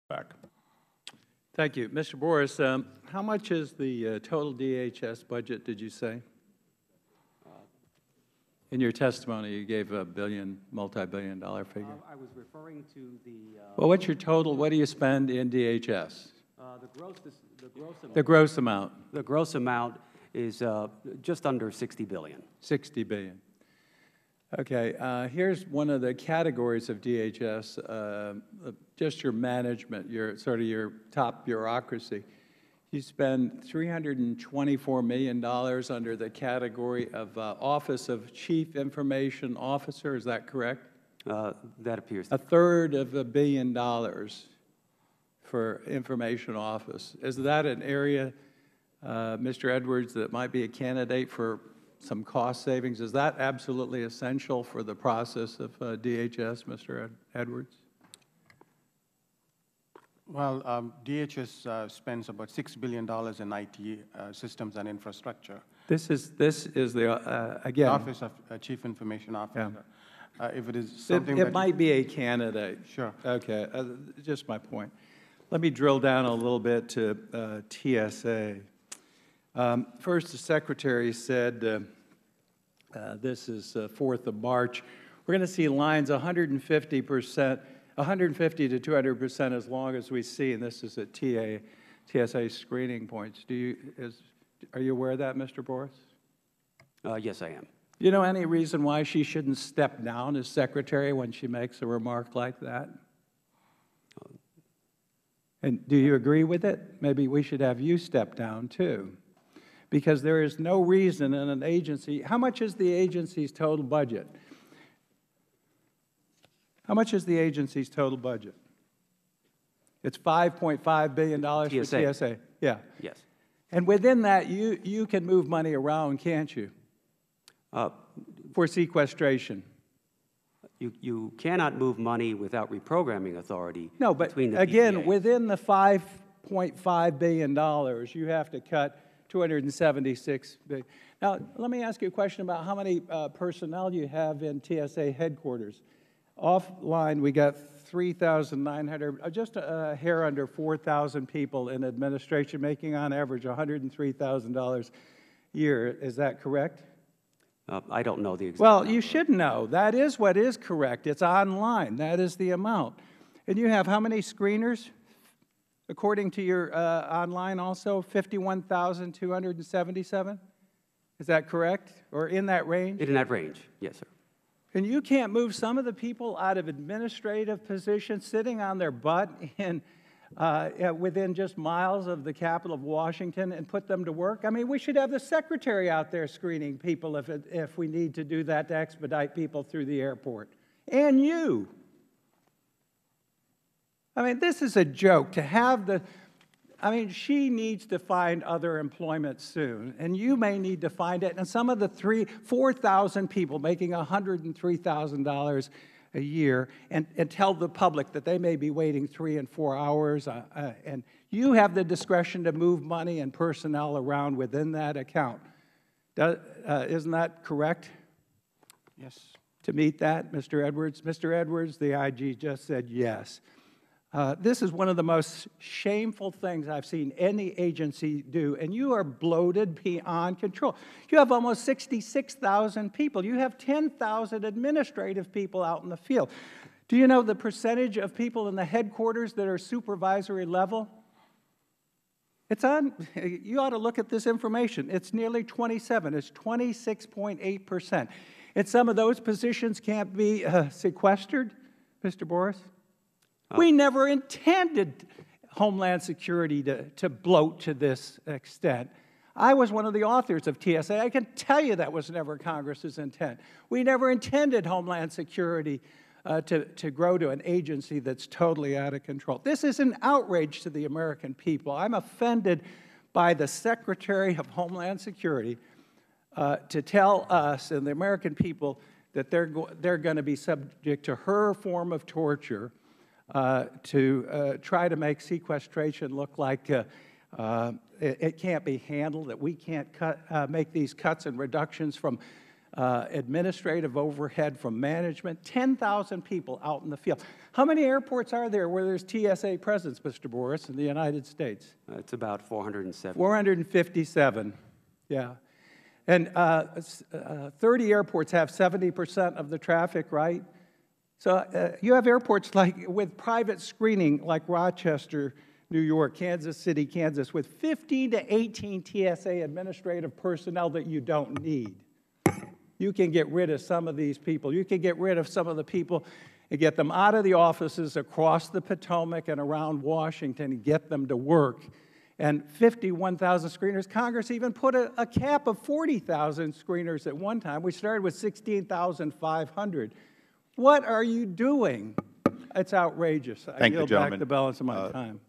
Back. Thank you. Mr. Boris, how much is the total DHS budget, did you say? In your testimony, you gave a multi-billion-dollar figure. I was referring to the... Well, what's your total? What do you spend in DHS? The gross amount. The gross amount is just under $60 billion. $60 billion. Okay. Here's one of the categories of DHS, just your management, your top bureaucracy. You spend $324 million under the category of Office of Chief Information Officer. Is that correct? That appears. A third of $1 billion for information office. Is that an area, Mr. Edwards, that might be a candidate for some cost savings? Is that absolutely essential for the process of DHS, Mr. Edwards? Well, DHS spends about $6 billion in IT systems and infrastructure. This is the again, Office of Chief Information Officer. Yeah. If it is something it might be a candidate. Sure. Okay, just my point. Let me drill down a little bit to TSA. First, the Secretary said, this is 4th of March, we're going to see lines 150% 150 to 200% as long as we see, and this is at TSA screening points. Are you aware of that, Mr. Boris? Yes, I am. Do you know any reason why she shouldn't step down as Secretary when she makes a remark like that? And do you agree with it? Maybe we should have you step down, too. Because there is no reason in an agency. How much is the agency's total budget? How much is the agency's total budget? It's $5.5 billion for TSA. Yeah. Yes. And within that, you can move money around, can't you? For sequestration. You cannot move money without reprogramming authority. No, but again, within the $5.5 billion, you have to cut $276 billion. Now, let me ask you a question about how many personnel you have in TSA headquarters. Offline, we got 3,900, just a hair under 4,000 people in administration, making on average $103,000 a year. Is that correct? I don't know the exact Well, number. you should know. That is what is correct. It's online. That is the amount. And you have how many screeners? According to your online also, 51,277? Is that correct? Or in that range? In that range, yes, sir. And you can't move some of the people out of administrative positions sitting on their butt within just miles of the capital of Washington and put them to work? I mean, we should have the Secretary out there screening people if we need to do that to expedite people through the airport. And you. I mean, this is a joke to have the... I mean, she needs to find other employment soon, and you may need to find it. And some of the 4,000 people making $103,000 a year and tell the public that they may be waiting 3 and 4 hours, and you have the discretion to move money and personnel around within that account. Isn't that correct? Yes. To meet that, Mr. Edwards? Mr. Edwards, the IG just said yes. This is one of the most shameful things I've seen any agency do, and you are bloated beyond control. You have almost 66,000 people. You have 10,000 administrative people out in the field. Do you know the percentage of people in the headquarters that are supervisory level? It's on, you ought to look at this information. It's nearly 27. It's 26.8%. And some of those positions can't be sequestered, Mr. Boris? We never intended Homeland Security to bloat to this extent. I was one of the authors of TSA. I can tell you that was never Congress's intent. We never intended Homeland Security to grow to an agency that's totally out of control. This is an outrage to the American people. I'm offended by the Secretary of Homeland Security to tell us and the American people that they're going to be subject to her form of torture to try to make sequestration look like it can't be handled, that we can't make these cuts and reductions from administrative overhead from management, 10,000 people out in the field. How many airports are there where there's TSA presence, Mr. Boris, in the United States? It's about 470. 457, yeah. And 30 airports have 70% of the traffic, right? So you have airports like with private screening like Rochester, New York, Kansas City, Kansas, with 15 to 18 TSA administrative personnel that you don't need. You can get rid of some of these people. You can get rid of some of the people and get them out of the offices across the Potomac and around Washington and get them to work. And 51,000 screeners. Congress even put a cap of 40,000 screeners at one time. We started with 16,500. What are you doing? It's outrageous. Thank you, I yield back gentlemen. the balance of my time.